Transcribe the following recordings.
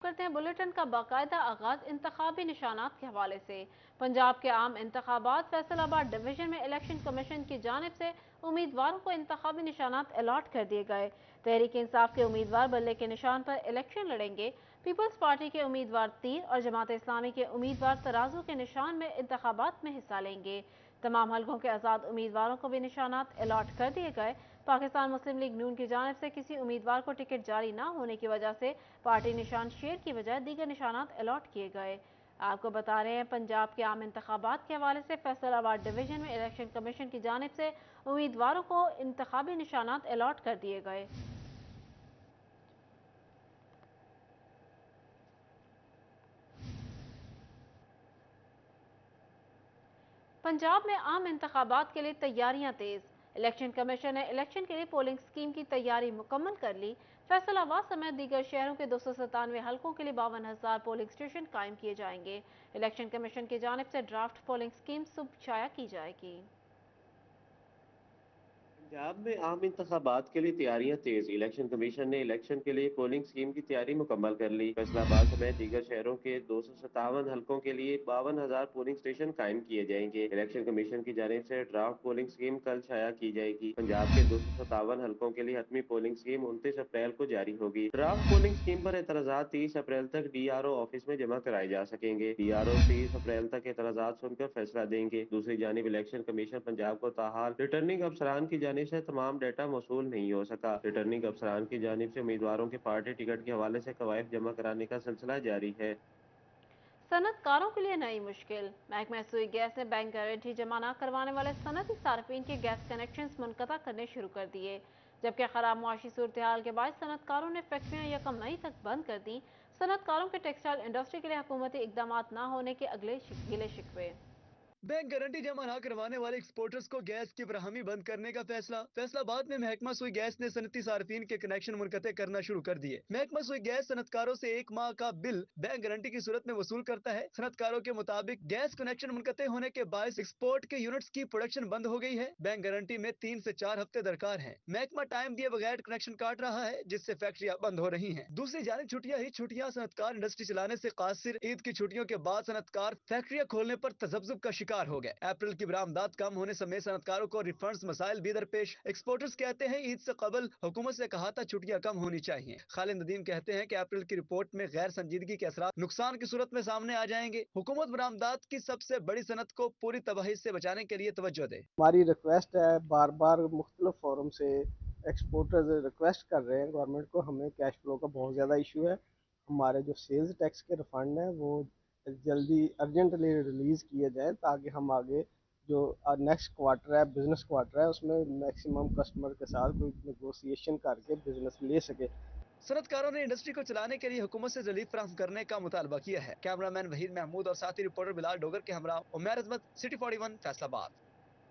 کرتے ہیں بلیٹن کا باقاعدہ آغاز انتخابی نشانات کے حوالے سے۔ پنجاب کے عام انتخابات فیصل آباد ڈویژن میں الیکشن کمیشن کی جانب سے امیدواروں کو انتخابی نشانات الاٹ کر دیے گئے۔ تحریک انصاف کے امیدوار بلے کے نشان پر الیکشن لڑیں گے۔ پیپلز پارٹی کے امیدوار تیر اور جماعت اسلامی کے امیدوار ترازو کے نشان میں انتخابات میں حصہ لیں گے۔ تمام حلقوں کے آزاد امیدواروں کو بھی نشانات الاٹ کر دیے گئے۔ پاکستان مسلم لیگ نون کی جانب سے کسی امیدوار کو ٹکٹ جاری نہ ہونے کی وجہ سے پارٹی نشان شیر کی بجائے دیگر نشانات الاٹ کیے گئے۔ آپ کو بتا رہے ہیں پنجاب کے عام انتخابات کے حوالے سے فیصل آباد ڈویژن میں الیکشن کمیشن کی جانب سے امیدواروں کو انتخابی نشانات الاٹ کر دیے گئے۔ پنجاب میں عام انتخابات کے لیے تیاریاں تیز۔ الیکشن کمیشن نے الیکشن کے لیے پولنگ سکیم کی تیاری مکمل کر لی۔ فیصل آباد سمیت دیگر شہروں کے 297 حلقوں کے لیے 52,000 پولنگ اسٹیشن قائم کیے جائیں گے۔ الیکشن کمیشن کی جانب سے ڈرافٹ پولنگ سکیم صبح شائع کی جائے گی۔ پنجاب میں عام انتخابات کے لیے تیاریاں تیز۔ الیکشن کمیشن نے الیکشن کے لیے پولنگ سکیم کی تیاری مکمل کر لی۔ فیصل آباد سمیت دیگر شہروں کے 257 حلقوں کے لیے 52,000 پولنگ اسٹیشن قائم کیے جائیں گے۔ الیکشن کمیشن کی جانب سے ڈرافٹ پولنگ سکیم کل شائع کی جائے گی۔ پنجاب کے 257 حلقوں کے لیے حتمی پولنگ سکیم 29 اپریل کو جاری ہوگی۔ ڈرافٹ پولنگ سکیم پر اعتراضات 30 اپریل تک ڈی آر او آفس میں جمع کرائے جا سکیں گے۔ ڈی آر او 30 اپریل تک اعتراضات سن کر فیصلہ دیں گے۔ دوسری جانب الیکشن کمیشن پنجاب کو تاحال ریٹرننگ افسران کی جانب سے تمام ڈیٹا موصول نہیں ہو سکا۔ ریٹرننگ افسران کی جانب سے امیدواروں کے پارٹی ٹکٹ کے حوالے سے قوائف جمع کرانے کا سلسلہ جاری ہے۔ صنعت کاروں کے لیے نئی مشکل۔ محکمہ سوئی گیس نے بینک گارنٹی جمع نہ کروانے والے صنعتی صارفین کے گیس کنیکشنز منقطع کرنے شروع کر دیے، جبکہ خراب معاشی صورتحال کے باعث صنعت کاروں نے فیکٹریاں 1 مئی تک بند کر دیں۔ صنعت کاروں کے ٹیکسٹائل انڈسٹری کے لیے حکومتی اقدامات نہ ہونے کے اگلے گلے شکوے۔ بینک گارنٹی جمع نہ کروانے والے ایکسپورٹرز کو گیس کی فراہمی بند کرنے کا فیصلہ۔ فیصل آباد میں محکمہ سوئی گیس نے صنعتی صارفین کے کنیکشن منقطع کرنا شروع کر دیے۔ محکمہ سوئی گیس صنعت کاروں سے 1 ماہ کا بل بینک گارنٹی کی صورت میں وصول کرتا ہے۔ صنعت کاروں کے مطابق گیس کنیکشن منقطع ہونے کے باعث ایکسپورٹ کے یونٹس کی پروڈکشن بند ہو گئی ہے۔ بینک گارنٹی میں 3 سے 4 ہفتے درکار ہیں۔ محکمہ ٹائم دیے بغیر کنیکشن کاٹ رہا ہے، جس سے فیکٹریاں بند ہو رہی ہیں۔ دوسری جانب چھٹیاں ہی چھٹیاں صنعت کار انڈسٹری چلانے سے قاصر۔ عید کی چھٹیوں کے بعد صنعت کار فیکٹریاں کھولنے پر تذبذب کا شکار ہو گئے۔ اپریل کی برآمدات کم ہونے سمیت صنعت کاروں کو ریفنڈز مسائل بھی درپیش۔ ایکسپورٹرز کہتے ہیں عید سے قبل حکومت سے کہا تھا چھٹیاں کم ہونی چاہیے۔ خالد ندیم کہتے ہیں کہ اپریل کی رپورٹ میں غیر سنجیدگی کے اثرات نقصان کی صورت میں سامنے آ جائیں گے۔ حکومت برآمدات کی سب سے بڑی صنعت کو پوری تباہی سے بچانے کے لیے توجہ دے۔ ہماری ریکویسٹ ہے، بار بار مختلف فورم سے ایکسپورٹرز ریکویسٹ کر رہے ہیں گورنمنٹ کو، ہمیں کیش فلو کا بہت زیادہ ایشو ہے۔ ہمارے جو سیلز ٹیکس کے ریفنڈ ہیں وہ جلدی ارجنٹلی ریلیز کیے جائیں تاکہ ہم آگے جو نیکسٹ کوارٹر ہے، بزنس کوارٹر ہے، اس میں میکسیمم کسٹمر کے ساتھ کوئی نیگوسیشن کر کے بزنس لے سکے۔ صنعت کاروں نے انڈسٹری کو چلانے کے لیے حکومت سے ریلیف فراہم کرنے کا مطالبہ کیا ہے۔ کیمرہ مین وحید محمود اور ساتھی رپورٹر بلال ڈوگر کے ہمراہ عمیر عظمت، سٹی 41 فیصل آباد۔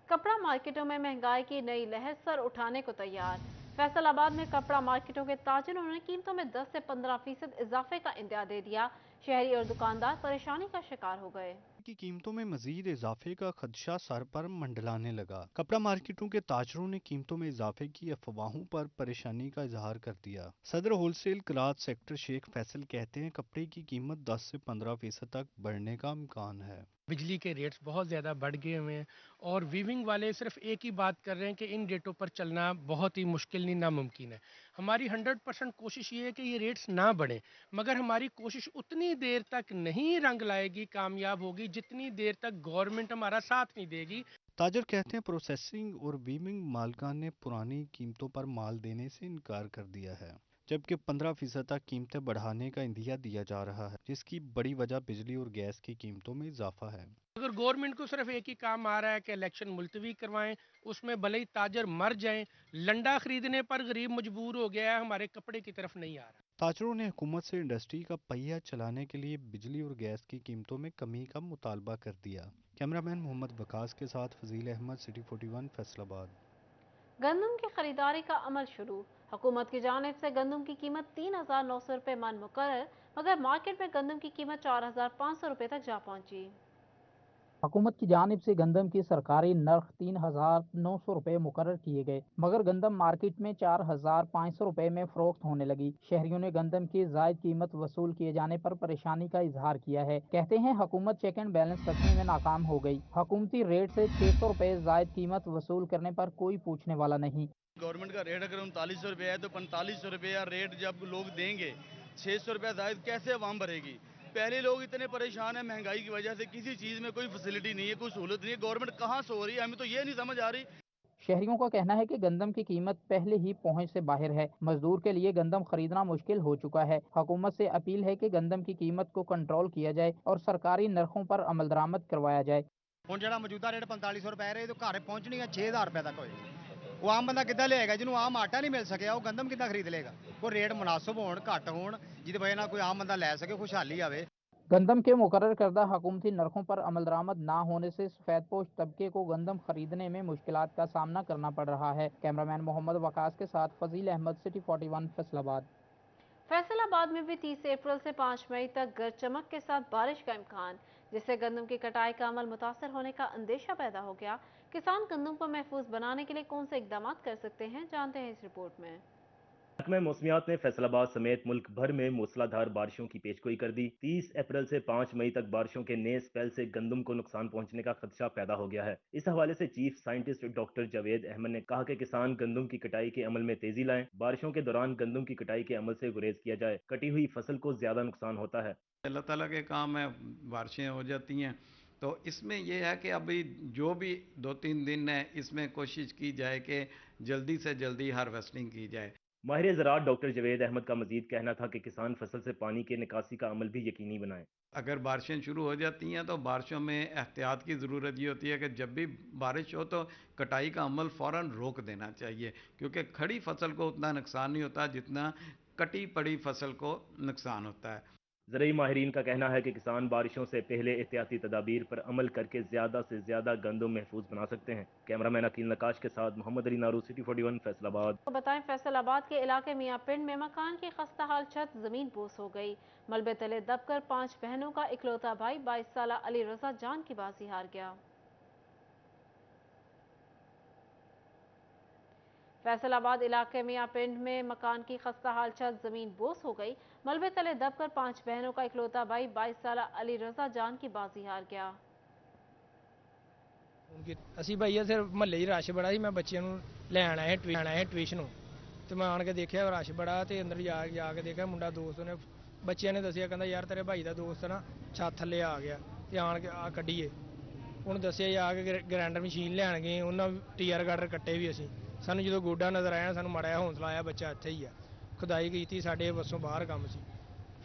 کپڑا مارکیٹوں میں مہنگائی کی نئی لہر سر اٹھانے کو تیار۔ فیصل آباد میں کپڑا مارکیٹوں کے تاجروں نے قیمتوں میں 10 سے 15% اضافے کا اندیا دے دیا۔ شہری اور دکاندار پریشانی کا شکار ہو گئے۔ کی قیمتوں میں مزید اضافے کا خدشہ سر پر منڈلانے لگا۔ کپڑا مارکیٹوں کے تاجروں نے قیمتوں میں اضافے کی افواہوں پر پریشانی کا اظہار کر دیا۔ صدر ہول سیل کلاتھ سیکٹر شیخ فیصل کہتے ہیں کپڑے کی قیمت 10 سے 15% تک بڑھنے کا امکان ہے۔ بجلی کے ریٹس بہت زیادہ بڑھ گئے ہوئے ہیں اور ویونگ والے صرف ایک ہی بات کر رہے ہیں کہ ان ریٹوں پر چلنا بہت ہی مشکل نہیں ناممکن ہے۔ ہماری 100% کوشش یہ ہے کہ یہ ریٹس نہ بڑھیں، مگر ہماری کوشش اتنی دیر تک نہیں رنگ لائے گی، کامیاب ہوگی، جتنی دیر تک گورنمنٹ ہمارا ساتھ نہیں دے گی۔ تاجر کہتے ہیں پروسیسنگ اور ویونگ مالکان نے پرانی قیمتوں پر مال دینے سے انکار کر دیا ہے، جبکہ 15% تک قیمتیں بڑھانے کا عندیہ دیا جا رہا ہے، جس کی بڑی وجہ بجلی اور گیس کی قیمتوں میں اضافہ ہے۔ اگر گورنمنٹ کو صرف ایک ہی کام آ رہا ہے کہ الیکشن ملتوی کروائیں، اس میں بھلے ہی تاجر مر جائیں، لنڈا خریدنے پر غریب مجبور ہو گیا ہے، ہمارے کپڑے کی طرف نہیں آ رہا۔ تاجروں نے حکومت سے انڈسٹری کا پہیہ چلانے کے لیے بجلی اور گیس کی قیمتوں میں کمی کا مطالبہ کر دیا۔ کیمرہ مین محمد وقاص کے ساتھ فضیل احمد، سٹی 41 فیصل آباد۔ گندم کی خریداری کا عمل شروع۔ حکومت کی جانب سے گندم کی قیمت 3,900 روپے من مقرر، مگر مارکیٹ میں گندم کی قیمت 4,500 روپے تک جا پہنچی۔ हुकूमत की जानिब से गंदम की सरकारी नर्ख 3,900 रुपये मुकर्रर किए गए, मगर गंदम मार्केट में 4,500 रुपये में फरोख्त होने लगी। शहरियों ने गंदम की जायद कीमत वसूल किए जाने पर परेशानी का इजहार किया है। कहते हैं हुकूमत चेक एंड बैलेंस रखने में नाकाम हो गई। हुकूमती रेट से 600 रुपये जायद कीमत वसूल करने पर कोई पूछने वाला नहीं। गवर्नमेंट का रेट अगर 3900 रुपये है तो 4500 रुपया रेट जब लोग देंगे, 600 रुपया जायद कैसे आवाम भरेगी? पहले लोग इतने परेशान हैं महंगाई की वजह से, किसी चीज़ में कोई फैसिलिटी नहीं है, कोई सहूलत नहीं है, गवर्नमेंट कहाँ सो रही है, हमें तो ये नहीं समझ आ रही। शहरियों का कहना है कि गंदम की कीमत पहले ही पहुंच से बाहर है। मजदूर के लिए गंदम खरीदना मुश्किल हो चुका है। हुकूमत से अपील है कि गंदम की कीमत को कंट्रोल किया जाए और सरकारी नरखों पर अमल दरामद करवाया जाए। ਹੁਣ ਜਿਹੜਾ ਮੌਜੂਦਾ ਰੇਟ 4500 ਰੁਪਏ ਰਹੇ ਤੇ ਘਰ ਪਹੁੰਚਣੀ ਹੈ 6000 ਰੁਪਏ ਤੱਕ ਹੋਏ। ਉਹ ਆਮ ਬੰਦਾ ਕਿੱਦਾਂ ਲਿਆਏਗਾ? ਜਿਹਨੂੰ ਆਮ ਆਟਾ ਨਹੀਂ ਮਿਲ ਸਕਿਆ ਉਹ ਗੰਦਮ ਕਿੱਦਾਂ ਖਰੀਦ ਲੇਗਾ? ਕੋਈ ਰੇਟ ਮੁਨਾਸਬ ਹੋਣ, ਘੱਟ ਹੋਣ, ਜਿਹਦੀ ਵਜ੍ਹਾ ਨਾਲ ਕੋਈ ਆਮ ਬੰਦਾ ਲੈ ਸਕੇ, खुशहाली आवे। गंदम के मुकर्रर करदा हुकूमती नरखों पर अमल दरामद ना होने से सफेदपोश तबके को गंदम खरीदने में मुश्किलात का सामना करना पड़ रहा है। कैमरामैन मोहम्मद वकास के साथ फजील अहमद, सिटी 41 फैसलाबाद। फैसलाबाद में भी 30 अप्रैल से 5 मई तक गरज चमक के साथ बारिश का इम्कान, जिससे गंदम की कटाई का अमल मुतासर होने का अंदेशा पैदा हो गया। किसान गंदम को महफूज बनाने के लिए कौन से इकदाम कर सकते हैं, जानते हैं इस रिपोर्ट में। महकमा मौसमियात ने फैसलाबाद समेत मुल्क भर में मूसलाधार बारिशों की पेशगोई कर दी। 30 अप्रैल से 5 मई तक बारिशों के नए स्पेल से गंदम को नुकसान पहुंचने का खदशा पैदा हो गया है। इस हवाले से chief scientist doctor Javed Ahmed ने कहा कि किसान गंदम की कटाई के अमल में तेजी लाएं। बारिशों के दौरान गंदम की कटाई के अमल से गुरेज किया जाए। कटी हुई फसल को ज्यादा नुकसान होता है। अल्लाह ताला के काम है, बारिशें हो जाती हैं, तो इसमें यह है कि अभी जो भी 2-3 दिन है इसमें कोशिश की जाए कि जल्दी से जल्दी हार्वेस्टिंग की जाए। माहिर ज़राअत डॉक्टर जावेद अहमद का मजीद कहना था कि किसान फसल से पानी के निकासी का अमल भी यकीनी बनाएं। अगर बारिशें शुरू हो जाती हैं तो बारिशों में एहतियात की ज़रूरत ये होती है कि जब भी बारिश हो तो कटाई का अमल फ़ौरन रोक देना चाहिए, क्योंकि खड़ी फसल को उतना नुकसान नहीं होता जितना कटी पड़ी फसल को नुकसान होता है। ज़रूरी माहिरीन का कहना है कि किसान बारिशों से पहले एहतियाती तदाबीर पर अमल करके ज़्यादा से ज़्यादा गंदम महफूज बना सकते हैं। कैमरामैन अकील नकाश के साथ मोहम्मद अली नारू, सिटी 41 फैसलाबाद। तो बताएं, फैसलाबाद के इलाके मियाँ पिंड में मकान की खस्ताहाल छत जमीन बोस हो गई। मलबे तले दबकर 5 बहनों का इकलौता भाई 22 साल अली रजा जान की बाजी हार गया। फैसलाबाद इलाके मियाँ पिंड में मकान की खस्ताहाल छत जमीन बोस हो गई। मलबे तले दबकर 5 बहनों का इकलौता भाई 22 साल अली रजा जान की बाजी हार गया। ਅਸੀਂ ਭਾਈ ਇੱਥੇ ਮਹੱਲੇ 'ਚ ਰਸ਼ ਬੜਾ ਸੀ। ਮੈਂ ਬੱਚਿਆਂ ਨੂੰ ਲੈਣ ਆਇਆ ਟਿਊਸ਼ਨ ਤੇ ਮੈਂ ਆਣ ਕੇ ਦੇਖਿਆ ਰਸ਼ ਬੜਾ ਤੇ ਅੰਦਰ ਜਾ ਕੇ ਦੇਖਿਆ ਮੁੰਡਾ ਦੋਸਤ ਨੇ ਬੱਚਿਆਂ ਨੇ ਦੱਸਿਆ, ਕਹਿੰਦਾ ਯਾਰ ਤੇਰੇ ਭਾਈ ਦਾ ਦੋਸਤ ਨਾ ਛੱਤ ਥੱਲੇ ਆ ਗਿਆ ਤੇ ਆਣ ਕੇ ਆ ਕੱਢੀਏ। ਉਹਨੂੰ ਦੱਸਿਆ ਜਾ ਕੇ ਗ੍ਰਾਈਂਡਰ ਮਸ਼ੀਨ ਲੈਣ ਗਏ, ਉਹਨਾਂ ਟੀਆਰ ਗਾਰਡਰ ਕੱਟੇ ਵੀ ਅਸੀਂ। ਸਾਨੂੰ ਜਦੋਂ ਗੋਡਾ ਨਜ਼ਰ ਆਇਆ ਸਾਨੂੰ ਮਾੜਾ ਜਿਹਾ ਹੌਸਲਾ ਆਇਆ, ਬੱਚਾ ਇੱਥੇ ਹੀ ਆ। ਖੁਦਾਈ ਕੀਤੀ, ਸਾਡੇ ਵੱਸੋਂ ਬਾਹਰ ਕੰਮ ਸੀ।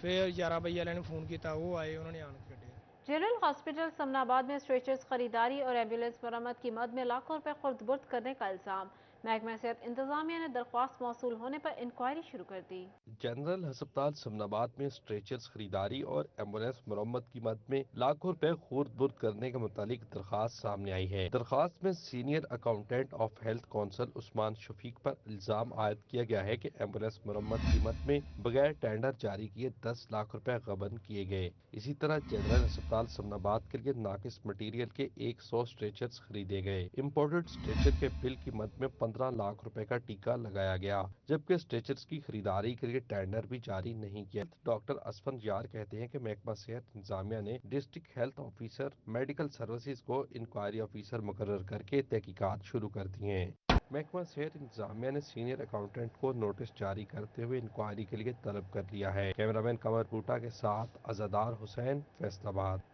ਫਿਰ 11 ਵਜੇ ਵਾਲਿਆਂ ਨੂੰ फ़ोन किया, वो आए, उन्होंने आन के कटे। जनरल हॉस्पिटल समनाबाद में स्ट्रेचर्स खरीदारी और एम्बुलेंस मरम्मत की मद में लाखों रुपए खुर्द-बुर्द करने का इल्जाम। महकमा सेहत इंतजामिया ने दरख्वास्त मौसूल होने पर इंक्वायरी शुरू कर दी। जनरल अस्पताल समनाबाद में स्ट्रेचर्स खरीदारी और एम्बुलेंस मरम्मत की मद में लाखों रुपए खुर्द-बुर्द करने के मुतालिक दरख्वास्त सामने आई है। दरख्वास्त में senior accountant of health council Usman Shafiq पर इल्जाम आयद किया गया है कि एम्बुलेंस मरम्मत की मद में बगैर टेंडर जारी किए 10 लाख रुपए गबन किए गए। इसी तरह जनरल अस्पताल समनाबाद के लिए नाकिस मटीरियल के 100 स्ट्रेचर्स खरीदे गए। इम्पोर्टेड स्ट्रेचर के बिल की मद में 15 लाख रुपए का टीका लगाया गया, जबकि स्ट्रेचर्स की खरीदारी के लिए टेंडर भी जारी नहीं किया। डॉक्टर असफन यार कहते हैं कि महकमा सेहत इंतजामिया ने district health officer medical services को इंक्वायरी ऑफिसर मुकर्रर करके तहकीकात शुरू कर दी हैं। महकमा सेहत इंतजामिया ने सीनियर अकाउंटेंट को नोटिस जारी करते हुए इंक्वायरी के लिए तलब कर लिया है। कैमरामैन कमर बूटा के साथ अजादार हुसैन, फैसलाबाद।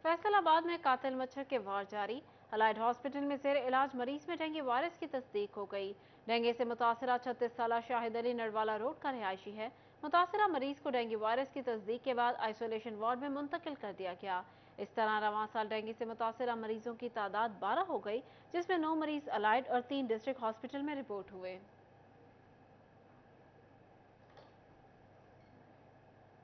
फैसलाबाद में कातिल मच्छर के वार जारी। अलाइड हॉस्पिटल में जेर इलाज मरीज में डेंगू वायरस की तस्दीक हो गई। डेंगू से मुतासरा 36 साल शाहिद अली नरवाला रोड का रिहायशी है। मुतासरा मरीज को डेंगू वायरस की तस्दीक के बाद आइसोलेशन वार्ड में मुंतकिल कर दिया गया। इस तरह रवां साल डेंगू से मुतासरा मरीजों की तादाद 12 हो गई, जिसमें 9 मरीज अलाइड और 3 डिस्ट्रिक्ट हॉस्पिटल में रिपोर्ट हुए।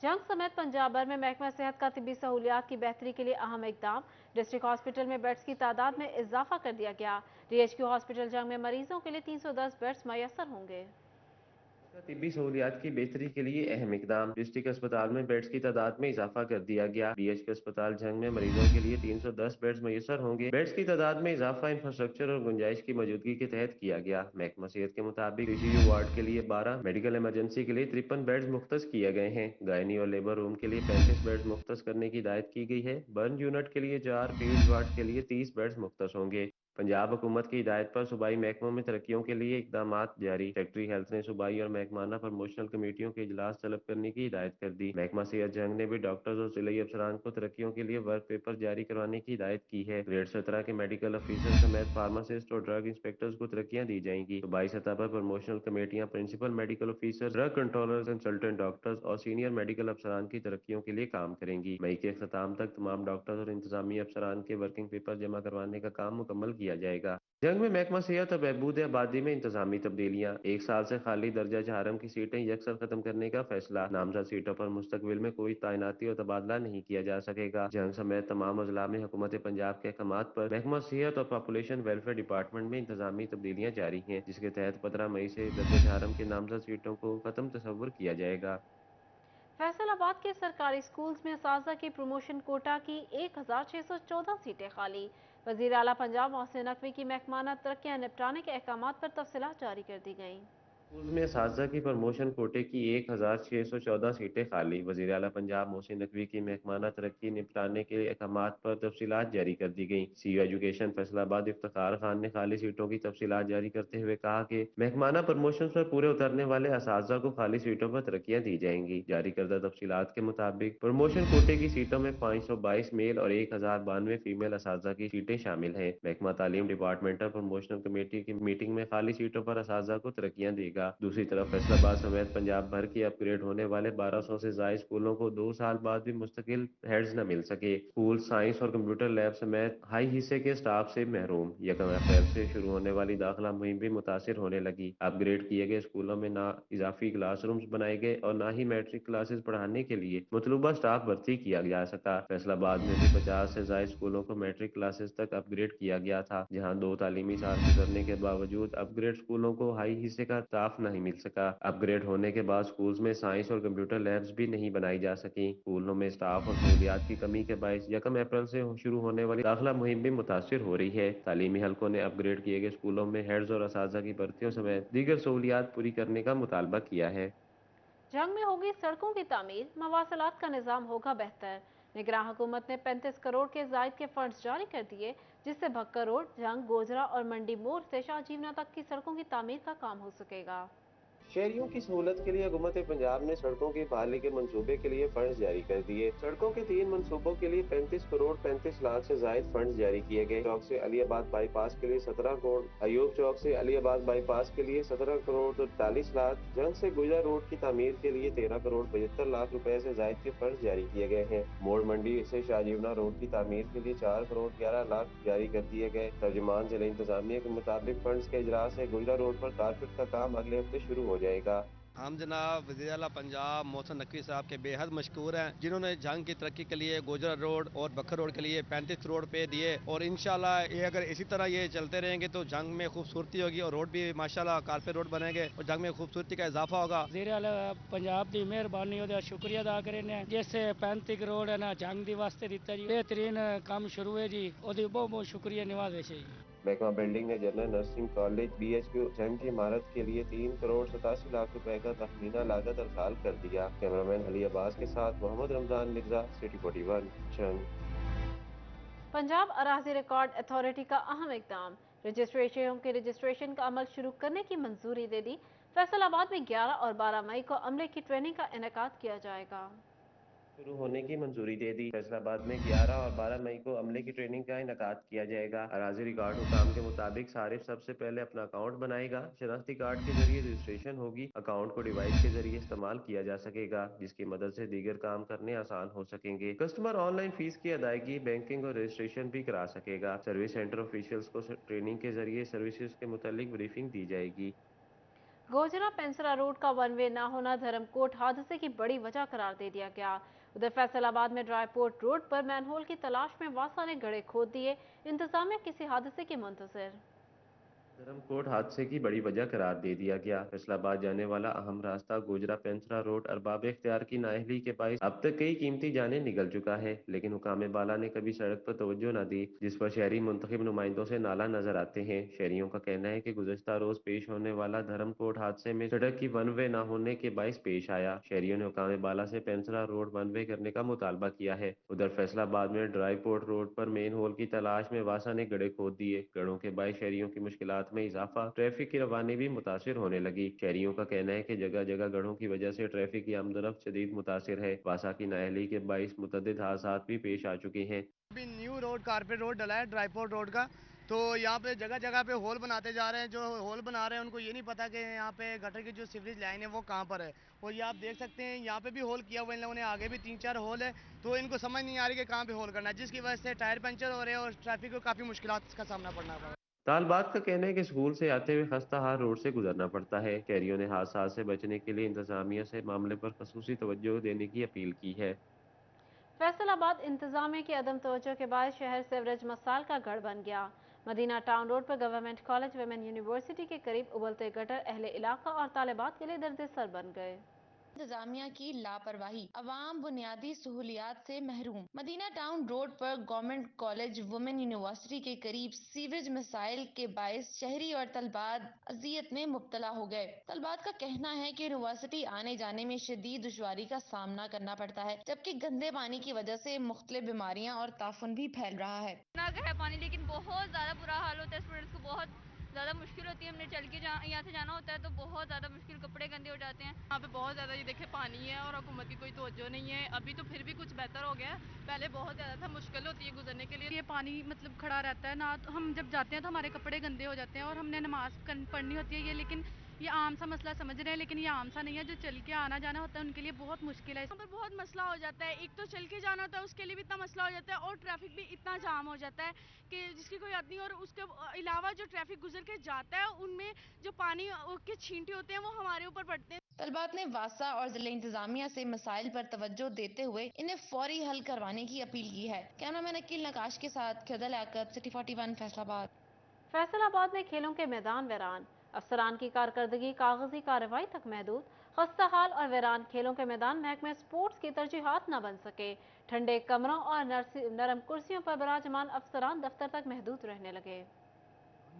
जंग समेत पंजाब भर में महकमा सेहत का तिब्बी सहूलियात की बेहतरी के लिए अहम इकदाम। डिस्ट्रिक्ट हॉस्पिटल में बेड्स की तादाद में इजाफा कर दिया गया। DHQ हॉस्पिटल जंग में मरीजों के लिए 310 बेड्स मैसर होंगे। तिब्बी सहूलियात की बेहतरी के लिए अहम इकदाम। डिस्ट्रिक्ट अस्पताल में बेड्स की तादाद में इजाफा कर दिया गया। BHP अस्पताल झंग में मरीजों के लिए 310 बेड्स मैसर होंगे। बेड्स की तादाद में इजाफा इंफ्रास्ट्रक्चर और गुंजाइश की मौजूदगी के तहत किया गया। महकमा सेहत के मुताबिक ICU वार्ड के लिए 12, मेडिकल इमरजेंसी के लिए 53 बेड्स मुख्तस किए गए हैं। गायनी और लेबर रूम के लिए 35 बेड्स मुख्तस करने की हिदायत की गई है। बर्न यूनिट के लिए 4, फील्ड वार्ड के लिए 30 बेड्स मुख्तस होंगे। पंजाब हुकूमत की हिदायत पर सूबाई महकमों में तरक्कियों के लिए इकदामात जारी। सेक्रेटरी हेल्थ ने सूबाई और महकमाना प्रमोशनल कमेटियों के इजलास तलब करने की हिदायत कर दी। महकमा सेहत जंग ने भी डॉक्टर्स और जिले अफसरान को तरक्कियों के लिए वर्क पेपर जारी करवाने की हिदायत की है। ग्रेड 17 के मेडिकल ऑफिसर समेत फार्मासिस्ट और ड्रग इंस्पेक्टर्स को तरक्कियां दी जाएंगी। सूबाई सतह पर प्रमोशनल कमेटियां principal medical officer, drug controller, consultant doctors और सीनियर मेडिकल अफसरान की तरक्कियों के लिए काम करेंगी। मई के अख्ताम तक तमाम डॉक्टर्स और इंतजामी अफसरान के वर्किंग पेपर जमा करवाने का काम मुकम्मल किया जाएगा। जंग में महकमा सेहत और बहबूद आबादी में इंतजामी तब्दीलियां। 1 साल से खाली दर्जा चहारम की सीटें यकसर खत्म करने का फैसला। नामजद सीटों पर मुस्तकबिल में कोई तैनाती और तबादला नहीं किया जा सकेगा। जंग समेत तमाम अजला में हुकूमत पंजाब के अहकामात पर महकमा सेहत और पॉपुलेशन वेलफेयर डिपार्टमेंट में इंतजामी तब्दीलियां जारी हैं, जिसके तहत 15 मई से दर्जा चहारम की नामजद सीटों को खत्म तस्वुर किया जाएगा। फैसलाबाद के सरकारी स्कूल्स में असातिज़ा की प्रमोशन कोटा की 1614 सीटें खाली। वज़ीर आला पंजाब मोहसिन नकवी की महकमाना तरक्कियां निपटाने के अहकामात पर तफसीलात जारी कर दी गईं। स्कूल में असातिज़ा की प्रमोशन कोटे की 1614 सीटें खाली। वज़ीर आला पंजाब मोहसिन नकवी की महकमाना तरक्की निपटाने के अहकामात पर तफसीलात जारी कर दी गई। CEO एजुकेशन फैसलाबाद इफ्तिखार खान ने खाली सीटों की तफसीलात जारी करते हुए कहा कि महकमाना प्रमोशन पर पूरे उतरने वाले असातिज़ा को खाली सीटों पर तरक्कियां दी जाएंगी। जारी करदा तफसीलात के मुताबिक प्रमोशन कोटे की सीटों में 522 मेल और 1092 फीमेल असातिज़ा की सीटें शामिल हैं। महकमा तालीम डिपार्टमेंटल प्रमोशनल कमेटी की मीटिंग में खाली सीटों पर असातिज़ा को तरक्कियां देगा। दूसरी तरफ फैसलाबाद समेत पंजाब भर के अपग्रेड होने वाले 1200 से ज्यादा स्कूलों को 2 साल बाद भी मुस्तकिल हेड्स न मिल सके। स्कूल साइंस और कंप्यूटर लैब समेत हाई हिस्से के स्टाफ से महरूम। 1 अप्रैल से शुरू होने वाली दाखिला मुहिम भी मुतासिर होने लगी। अपग्रेड किए गए स्कूलों में ना इजाफी क्लासरूम्स बनाए गए और ना ही मैट्रिक क्लासेस पढ़ाने के लिए मतलूबा स्टाफ भर्ती किया जा सका। फैसलाबाद में भी 50 से ज्यादा स्कूलों को मैट्रिक क्लासेस तक अपग्रेड किया गया था, जहाँ 2 तालीमी साल गुजरने के बावजूद अपग्रेड स्कूलों को हाई हिस्से का स्टाफ नहीं मिल सका। अपग्रेड होने के बाद स्कूल्स में साइंस और कंप्यूटर लैब्स भी नहीं बनाई जा सकी। स्कूलों में स्टाफ और सहूलियात की कमी के बायस 1 अप्रैल से शुरू होने वाली दाखिला मुहिम भी मुतासिर हो रही है। तालीमी हलकों ने अपग्रेड किए गए स्कूलों में हेड्स और असातिज़ा की भर्तियों समेत दीगर सहूलियात पूरी करने का मुतालबा किया है। जंग में होगी सड़कों की तामीर, मवासलात का निज़ाम होगा बेहतर। निगरान हुकूमत ने 35 करोड़ के जायद के फंड्स जारी कर दिए, जिससे भक्कर रोड, जंग, गोजरा और मंडी मोड़ से शाहजीवना तक की सड़कों की तामीर का काम हो सकेगा। शहरियों की सहूलत के लिए हुकूमत पंजाब ने सड़कों की बहाली के मंसूबे के लिए फंड्स जारी कर दिए। सड़कों के 3 मंसूबों के लिए 35 करोड़ 35 लाख से जायद फंड्स जारी किए गए। चौक से अलीबाद बाईपास के लिए 17 करोड़, अयूब चौक से अलीबाद बाईपास के लिए 17 करोड़ 43 लाख, जंग से गुजरा रोड की तामीर के लिए 13 करोड़ 75 लाख रुपए से जायद के फंड्स जारी किए गए हैं। मोड़ मंडी से शाहजीवना रोड की तामीर के लिए 4 करोड़ 11 लाख जारी कर दिए गए। तर्जुमान जिला इंतजामिया के मुताबिक फंड्स के इजरा से गुजरा रोड पर कारपेट का काम अगले हफ्ते शुरू हो जाएगा। हम जनाब वज़ीर आला पंजाब मोहसिन नकवी साहब के बेहद मशकूर हैं, जिन्होंने जंग की तरक्की के लिए गोजरा रोड और बखर रोड के लिए 35 करोड़ रुपए दिए। और इंशाल्लाह ये अगर इसी तरह ये चलते रहेंगे तो जंग में खूबसूरती होगी और रोड भी माशाल्लाह कारपेट रोड बनेंगे और जंग में खूबसूरती का इजाफा होगा। वज़ीर आला पंजाब की मेहरबानी और शुक्रिया अदा करें, जिससे 35 करोड़ है ना जंग के वास्ते दिता जी, बेहतरीन काम शुरू है जी, और बहुत बहुत शुक्रिया निवाज है। महकमा बिल्डिंग ने जनरल नर्सिंग कॉलेज BHP जंग की इमारत के लिए 3 करोड़ 87 लाख रुपए का तखमीना लागत अरसाल कर दिया। कैमरामैन अली अब्बास के साथ मोहम्मद रमजान मिर्जा, सिटी 41 जंग। पंजाब अराजी रिकॉर्ड अथॉरिटी का अहम इकदाम, रजिस्ट्रेशनों के रजिस्ट्रेशन का अमल शुरू करने की मंजूरी दे दी। फैसलाबाद में 11 और 12 मई को अमले की ट्रेनिंग का इनेकाद किया जाएगा। शुरू होने की मंजूरी दे दी। फैसलाबाद में 11 और 12 मई को अमले की ट्रेनिंग का इनेकाद किया जाएगा। अराजी रिकॉर्ड हुकाम के मुताबिक सारिफ सबसे पहले अपना अकाउंट बनाएगा। शनाख्ती कार्ड के जरिए रजिस्ट्रेशन होगी। अकाउंट को डिवाइस के जरिए इस्तेमाल किया जा सकेगा, जिसकी मदद से दीगर काम करने आसान हो सकेंगे। कस्टमर ऑनलाइन फीस की अदायगी, बैंकिंग और रजिस्ट्रेशन भी करा सकेगा। सर्विस सेंटर ऑफिशियल्स को ट्रेनिंग के जरिए सर्विसेज के मुतालिक ब्रीफिंग दी जाएगी। गोजरा पेंसरा रोड का वन वे न होना धर्मकोट हादसे की बड़ी वजह करार दे दिया गया। उधर फैसलाबाद में ड्राईपोर्ट रोड पर मैनहोल की तलाश में वासा ने गड्ढे खोद दिए। इंतजामिया किसी हादसे की मुंतजर। धर्मकोट हादसे की बड़ी वजह करार दे दिया गया। फैसलाबाद जाने वाला अहम रास्ता गोजरा पेंसरा रोड अरबाब इख्तियार की नाअहली के बायस अब तक कई कीमती जानें निकल चुका है, लेकिन हुकाम बाला ने कभी सड़क पर तवज्जो न दी, जिस पर शहरी मुंतखब नुमाइंदों से नाला नजर आते हैं। शहरियों का कहना है कि गुज़श्ता रोज पेश होने वाला धर्मकोट हादसे में सड़क की वन वे न होने के बायस पेश आया। शहरियों ने हुकाम बाला से पेंसरा रोड वन वे करने का मुतालबा किया है। उधर फैसलाबाद में ड्राईपोर्ट रोड पर मेन होल की तलाश में वासा ने गड्ढे खोद दिए। गड्ढों के बायस शहरियों की मुश्किलात में इजाफा, ट्रैफिक की रवानी भी मुतासिर होने लगी। शहरियों का कहना है कि जगह जगह गड्ढों की वजह से ट्रैफिक की आमदरफ्त शदीद मुतासिर है। वासा की नाअहली के बायस मुतअद्दिद हादसात भी पेश आ चुके हैं। अभी न्यू रोड कारपेट रोड डला है ड्राईपोर्ट रोड का, तो यहाँ पे जगह जगह पे होल बनाते जा रहे हैं। जो होल बना रहे हैं उनको ये नहीं पता कि यहाँ पे गटर की जो सीवरेज लाइन है वो कहाँ पर है। और ये आप देख सकते हैं यहाँ पे भी होल किया हुआ है इन लोगों ने, आगे भी 3-4 होल है, तो इनको समझ नहीं आ रही कि कहाँ पे होल करना है, जिसकी वजह से टायर पंचर हो रहे हैं और ट्रैफिक को काफ़ी मुश्किलात का सामना पड़ना पड़ा। तालबात का कहना है कि स्कूल से आते हुए खस्ताहाल रोड से गुजरना पड़ता है। शहरियों ने हादसा से बचने के लिए इंतजामिया से मामले पर खसूसी तवज्जो देने की अपील की है। फैसलाबाद इंतजामिया की अदम तवज्जो के बाद शहर सेवरेज मसाइल का गढ़ बन गया। मदीना टाउन रोड पर गवर्नमेंट कॉलेज वुमेन यूनिवर्सिटी के करीब उबलते गटर अहले इलाका और तालिबात के लिए दर्द सर बन गए। इंतजामिया की लापरवाही, अवाम बुनियादी सहूलियात से महरूम। मदीना टाउन रोड पर गवर्नमेंट कॉलेज वुमेन यूनिवर्सिटी के करीब सीवरेज मसाइल के बायस शहरी और तलबात अजियत में मुब्तला हो गए। तलबात का कहना है कि यूनिवर्सिटी आने जाने में शदीद दुश्वारी का सामना करना पड़ता है, जबकि गंदे पानी की वजह से मुख्तलिफ बीमारियां और ताफुन भी फैल रहा है। है पानी, लेकिन बहुत ज्यादा बुरा हाल होता है, स्टूडेंट्स को बहुत ज़्यादा मुश्किल होती है। हमने चल के यहाँ से जाना होता है तो बहुत ज़्यादा मुश्किल, कपड़े गंदे हो जाते हैं। यहाँ पे बहुत ज़्यादा ये देखे पानी है और हुकूमत की कोई तवज्जो नहीं है। अभी तो फिर भी कुछ बेहतर हो गया है, पहले बहुत ज़्यादा था, मुश्किल होती है गुजरने के लिए। ये पानी मतलब खड़ा रहता है ना, तो हम जब जाते हैं तो हमारे कपड़े गंदे हो जाते हैं और हमने नमाज पढ़नी होती है। ये लेकिन ये आम सा मसला समझ रहे हैं, लेकिन ये आम सा नहीं है। जो चल के आना जाना होता है उनके लिए बहुत मुश्किल है। यहाँ पर बहुत मसला हो जाता है, एक तो चल के जाना होता है उसके लिए भी इतना मसला हो जाता है और ट्रैफिक भी इतना जाम हो जाता है कि जिसकी कोई हद नहीं। और उसके अलावा जो ट्रैफिक गुजर के जाता है उनमें जो पानी के छींटे होते हैं वो हमारे ऊपर पड़ते हैं। तलबात ने वासा और जिले इंतजामिया से मसाइल पर तवज्जो देते हुए इन्हें फौरी हल करवाने की अपील की है। कैमरामैन अकील नकाश के साथ खिदल याकत, सिटी 41 फैसलाबाद। फैसलाबाद में खेलों के मैदान वीरान, अफसरान की कारकर्दगी कागजी कार्रवाई तक महदूद। खस्ताहाल और वीरान खेलों के मैदान महकमे स्पोर्ट्स की तरजीहात न बन सके। ठंडे कमरों और नरम कुर्सियों पर बराजमान अफसरान दफ्तर तक महदूद रहने लगे।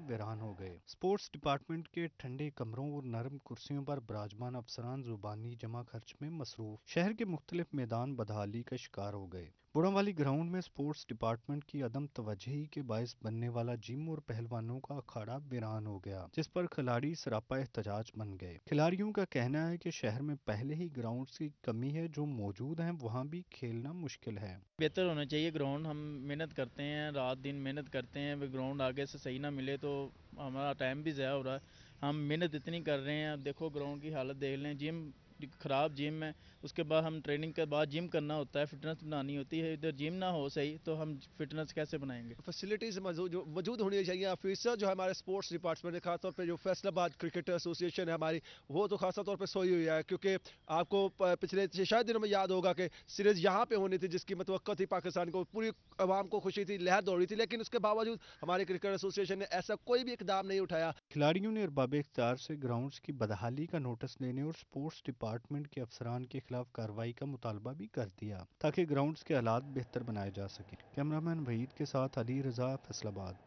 वीरान हो गए। स्पोर्ट्स डिपार्टमेंट के ठंडे कमरों और नरम कुर्सियों पर बराजमान अफसरान जुबानी जमा खर्च में मसरूफ। शहर के मुख्तलिफ मैदान बदहाली का शिकार हो गए। बुढ़ावाली ग्राउंड में स्पोर्ट्स डिपार्टमेंट की अदम तवज्जही के बायस बनने वाला जिम और पहलवानों का अखाड़ा वीरान हो गया, जिस पर खिलाड़ी सरापा एहतजाज बन गए। खिलाड़ियों का कहना है कि शहर में पहले ही ग्राउंड की कमी है, जो मौजूद हैं वहाँ भी खेलना मुश्किल है। बेहतर होना चाहिए ग्राउंड। हम मेहनत करते हैं, रात दिन मेहनत करते हैं, ग्राउंड आगे से सही ना मिले तो हमारा टाइम भी ज़ाया हो रहा है। हम मेहनत इतनी कर रहे हैं, अब देखो ग्राउंड की हालत देख लें। जिम ख़राब जिम है, उसके बाद हम ट्रेनिंग के बाद जिम करना होता है, फिटनेस बनानी होती है। इधर जिम ना हो सही तो हम फिटनेस कैसे बनाएंगे। फैसिलिटीज़ मौजूद होनी चाहिए। ऑफिसर जो है हमारे स्पोर्ट्स डिपार्टमेंट है, खासतौर पे जो फैसलाबाद क्रिकेट एसोसिएशन है हमारी, वो तो खासा तौर पे सोई हुई है, क्योंकि आपको पिछले शायद दिनों में याद होगा कि सीरीज यहाँ पे होनी थी जिसकी मतवक्का थी पाकिस्तान को, पूरी आवाम को खुशी थी, लहर दौड़ी थी, लेकिन उसके बावजूद हमारे क्रिकेट एसोसिएशन ने ऐसा कोई भी इकदाम नहीं उठाया। खिलाड़ियों ने अरबाब इख्तियार से ग्राउंड्स की बदहाली का नोटिस लेने और स्पोर्ट्स डिपार्टमेंट के अफसरान के खिलाफ कार्रवाई का मुतालबा भी कर दिया, ताकि ग्राउंड्स के हालात बेहतर बनाए जा सके। कैमरामैन वहीद के साथ अली रजा, फैसलाबाद।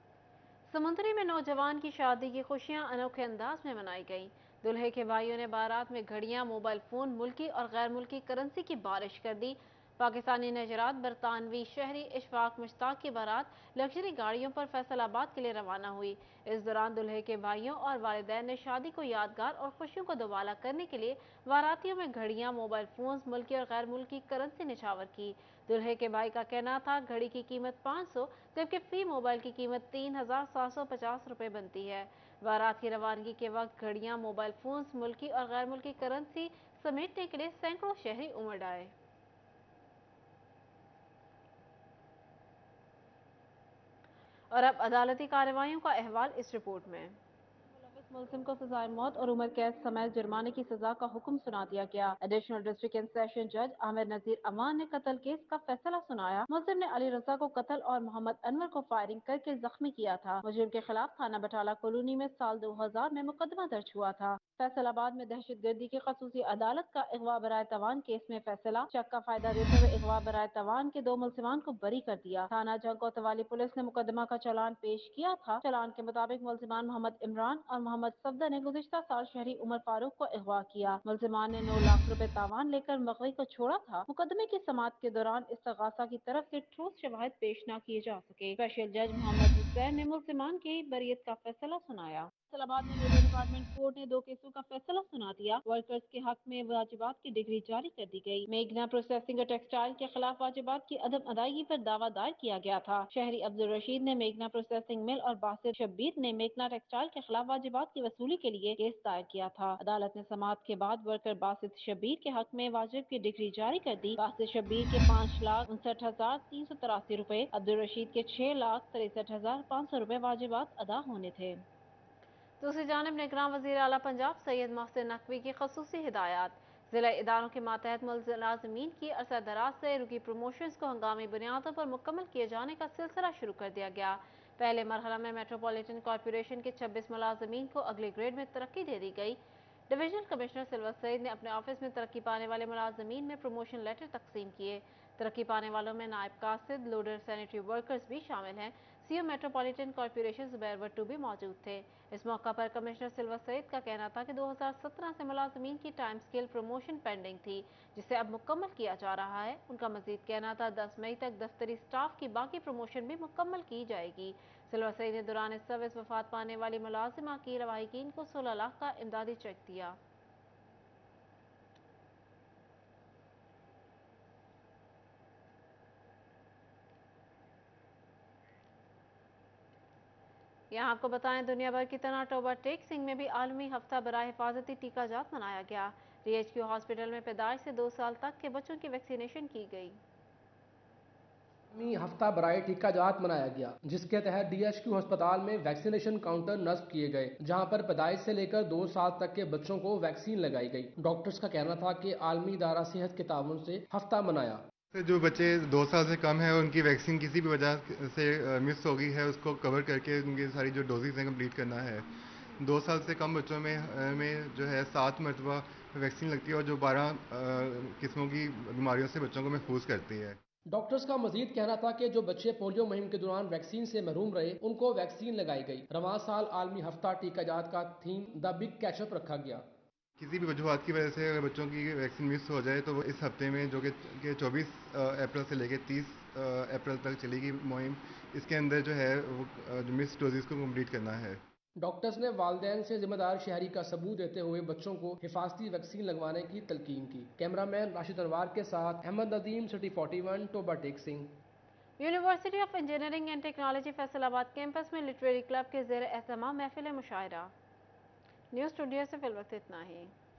समुंदरी में नौजवान की शादी की खुशियां अनोखे अंदाज में मनाई गईं। दुल्हे के भाइयों ने बारात में घड़ियां, मोबाइल फोन, मुल्की और गैर मुल्की करेंसी की बारिश कर दी। पाकिस्तानी नजरात बरतानवी शहरी इशफाक मुश्ताक की बारात लग्जरी गाड़ियों पर फैसलाबाद के लिए रवाना हुई। इस दौरान दुल्हे के भाइयों और वालिदैन ने शादी को यादगार और खुशियों को दोबाला करने के लिए बारातियों में घड़ियां, मोबाइल फोन्स, मुल्की और गैर मुल्की करेंसी निछावर की। दुल्हे के भाई का कहना था घड़ी की कीमत 500, जबकि फी मोबाइल की कीमत 3750 रुपये बनती है। बारात की रवानगी के वक्त घड़ियां, मोबाइल फोन्स, मुल्की और गैर मुल्की करेंसी समेटने के लिए सैकड़ों शहरी उमड़ आए। और अब अदालती कार्रवाइयों का अहवाल इस रिपोर्ट में। मुलजिम को सजाए मौत और उम्र कैद समेत जुर्माने की सजा का हुक्म सुना दिया गया। एडिशनल डिस्ट्रिक्ट एंड सेशन जज आमिर नजीर अमान ने कत्ल केस का फैसला सुनाया। मुलजिम ने अली रजा को कत्ल और मोहम्मद अनवर को फायरिंग करके जख्मी किया था। मुलजिम के खिलाफ थाना बटाला कॉलोनी में साल 2000 में मुकदमा दर्ज हुआ था। फैसलाबाद में दहशतगर्दी की खसूसी अदालत का अगवा बराए तवान केस में फैसला। शक का फायदा देते हुए अगवा बराए तवान के 2 मुलजिमान को बरी कर दिया। थाना जंग कोतवाली पुलिस ने मुकदमा का चालान पेश किया था। चालान के मुताबिक मुलजिमान मोहम्मद इमरान और मोहम्मद सफदर ने गुज़िश्ता साल शहरी उमर फारूक को अगवा किया। मुलजिमान ने 9 लाख रुपए तावान लेकर मगवी को छोड़ा था। मुकदमे की समाअत के दौरान इस्तगासा की तरफ से ठोस शवाहिद पेश न किए जा सके। स्पेशल जज मोहम्मद हुसैन ने मुलजिमान की बरियत का फैसला सुनाया। फैसलाबाद में लेबर डिपार्टमेंट कोर्ट ने 2 केसों का फैसला सुना दिया। वर्कर्स के हक में वाजिबात की डिग्री जारी कर दी गई। मेघना प्रोसेसिंग और टेक्सटाइल के खिलाफ वाजिबात की अदम अदायगी पर दावा दायर किया गया था। शहरी अब्दुल रशीद ने मेघना प्रोसेसिंग मिल और बासिर शब्बीर ने मेघना टेक्सटाइल के खिलाफ वाजिबात की वसूली के लिए केस दायर किया था। अदालत ने समाअत के बाद वर्कर बासिर शब्बीर के हक में वाजिब की डिग्री जारी कर दी। बासिर शब्बीर के 5,59,383 रुपए, अब्दुल रशीद के 6,63,500 रुपए वाजिबात अदा होने थे। दूसरी जानिब निगरान वज़ीर आला पंजाब सैयद मोहसिन नकवी की खसूसी हिदायत। ज़िला इदारों के मातहत मुलाज़मीन की अरसा दराज से रुकी प्रमोशंस को हंगामी बुनियादों पर मुकम्मल किए जाने का सिलसिला शुरू कर दिया गया। पहले मरहला में मेट्रोपॉलिटन कॉरपोरेशन के 26 मुलाज़मीन को अगले ग्रेड में तरक्की दे दी गई। डिवीजनल कमिश्नर सिल्वर सईद ने अपने ऑफिस में तरक्की पाने वाले मुलाज़मीन में प्रमोशन लेटर तकसीम किए। तरक्की पाने वालों में नायब कासिद, लोडर, सैनिटरी वर्कर्स भी शामिल हैं। CO metropolitan corporation Zubair Bhattu भी मौजूद थे। इस मौका पर कमिश्नर सिल्वर सईद का कहना था कि 2017 से मुलाजमीन की टाइम स्केल प्रमोशन पेंडिंग थी, जिसे अब मुकम्मल किया जा रहा है। उनका मजीद कहना था 10 मई तक दफ्तरी स्टाफ की बाकी प्रमोशन भी मुकम्मल की जाएगी। सिल्वर सईद ने दौरान सर्विस वफात पाने वाली मुलाजिमा की लवाहिकीन को 16 लाख का इमदादी चेक दिया। यहाँ आपको बताएं, दुनिया भर की तरह अक्टूबर टेक सिंह में भी आलमी हफ्ता बराए हिफाजती टीका जात मनाया गया। DHQ हॉस्पिटल में पैदाइश से 2 साल तक के बच्चों की वैक्सीनेशन की गई। आलमी हफ्ता बराए टीका जात मनाया गया, जिसके तहत DHQ अस्पताल में वैक्सीनेशन काउंटर नस्ब किए गए, जहां पर पैदाइश से लेकर 2 साल तक के बच्चों को वैक्सीन लगाई गई। डॉक्टर्स का कहना था कि आलमी इदारा सेहत के ताउन से हफ्ता मनाया। जो बच्चे 2 साल से कम है उनकी वैक्सीन किसी भी वजह से मिस हो गई है, उसको कवर करके उनकी सारी जो डोजेज हैं कंप्लीट करना है। 2 साल से कम बच्चों में जो है 7 मरतबा वैक्सीन लगती है और जो 12 किस्मों की बीमारियों से बच्चों को महफूज करती है। डॉक्टर्स का मजीद कहना था कि जो बच्चे पोलियो मुहिम के दौरान वैक्सीन से महरूम रहे, उनको वैक्सीन लगाई गई। रवां साल आलमी हफ्ता टीका जात का थीम द बिग कैचअप रखा गया। किसी भी वजूहत की वजह से अगर बच्चों की वैक्सीन मिस हो जाए तो इस हफ्ते में जो कि 24 अप्रैल से लेकर 30 अप्रैल तक चलेगी मुहिम, इसके अंदर जो है वो जो मिस डोजेस को कंप्लीट करना है। डॉक्टर्स ने वालिदैन से जिम्मेदार शहरी का सबूत देते हुए बच्चों को हिफाजती वैक्सीन लगवाने की तलकीन की। कैमरामैन राशिद अनवार के साथ Ahmad Nadeem, city 41, Toba Tek Singh. University of engineering and technology Faisalabad campus में लिटरेरी क्लब के ज़ेर एहतमाम महफिल मुशायरा। न्यूज़ स्टूडियो से फिल वक्त इतना ही।